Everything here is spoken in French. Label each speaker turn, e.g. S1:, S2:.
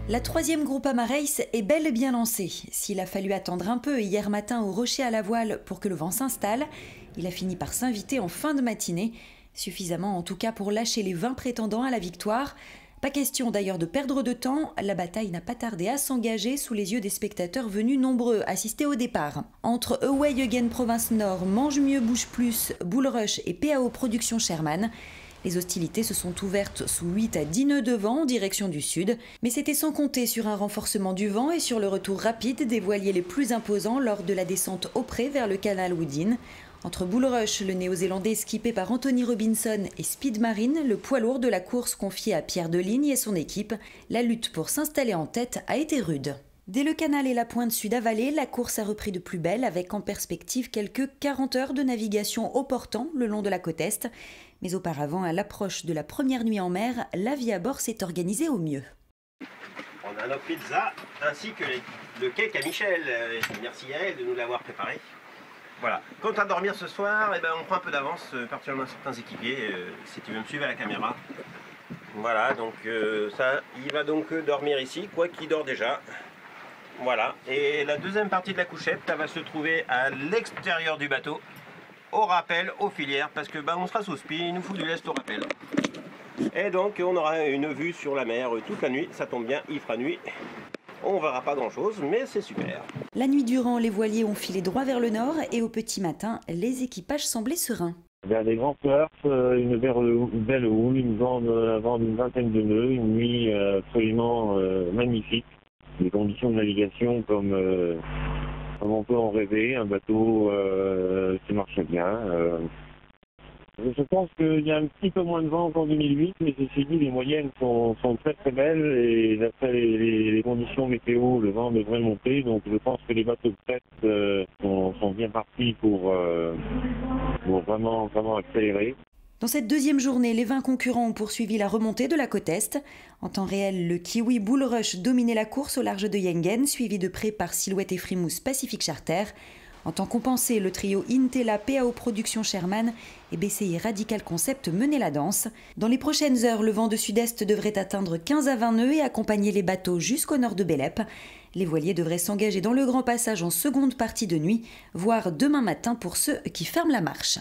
S1: La troisième Groupama Race est bel et bien lancée. S'il a fallu attendre un peu hier matin au rocher à la voile pour que le vent s'installe, il a fini par s'inviter en fin de matinée, suffisamment en tout cas pour lâcher les 20 prétendants à la victoire. Pas question d'ailleurs de perdre de temps, la bataille n'a pas tardé à s'engager sous les yeux des spectateurs venus nombreux assister au départ. Entre Away Again Province Nord, Mange Mieux Bouge Plus, Bull Rush et PAO Productions Sherman, les hostilités se sont ouvertes sous 8 à 10 nœuds de vent en direction du sud, mais c'était sans compter sur un renforcement du vent et sur le retour rapide des voiliers les plus imposants lors de la descente au pré vers le canal Woodin. Entre Bull Rush, le néo-zélandais skippé par Anthony Robinson, et Speed Marine, le poids lourd de la course confié à Pierre Deligne et son équipe, la lutte pour s'installer en tête a été rude. Dès le canal et la pointe sud avalée, la course a repris de plus belle avec en perspective quelques 40 heures de navigation au portant le long de la côte est. Mais auparavant, à l'approche de la première nuit en mer, la vie à bord s'est organisée au mieux.
S2: On a nos pizzas ainsi que le cake à Michel. Merci à elle de nous l'avoir préparé. Voilà. Quant à dormir ce soir, on prend un peu d'avance, particulièrement certains équipiers, si tu veux me suivre à la caméra. Voilà, donc ça, il va donc dormir ici, quoi qu'il dort déjà. Voilà, et la deuxième partie de la couchette, elle va se trouver à l'extérieur du bateau, au rappel, aux filières, parce que on sera sous spi, il nous faut du lest au rappel. Et donc on aura une vue sur la mer toute la nuit, ça tombe bien, il fera nuit. On verra pas grand chose, mais c'est super.
S1: La nuit durant, les voiliers ont filé droit vers le nord et au petit matin, les équipages semblaient sereins.
S3: Vers des grands surfs, une belle houle, une vent d'une vingtaine de nœuds, une nuit absolument magnifique. Des conditions de navigation comme on peut en rêver, un bateau qui marche bien. Je pense qu'il y a un petit peu moins de vent qu'en 2008, mais ceci dit, les moyennes sont très très belles et d'après les conditions météo, le vent devrait monter. Donc je pense que les bateaux de pêche sont bien partis pour vraiment accélérer.
S1: Dans cette deuxième journée, les 20 concurrents ont poursuivi la remontée de la côte est. En temps réel, le Kiwi Bull Rush dominait la course au large de Yengen, suivi de près par Silhouette et Frimousse Pacific Charter. En temps compensé, le trio Intela PAO Productions Sherman et BCI Radical Concept menait la danse. Dans les prochaines heures, le vent de sud-est devrait atteindre 15 à 20 nœuds et accompagner les bateaux jusqu'au nord de Bélep. Les voiliers devraient s'engager dans le grand passage en seconde partie de nuit, voire demain matin pour ceux qui ferment la marche.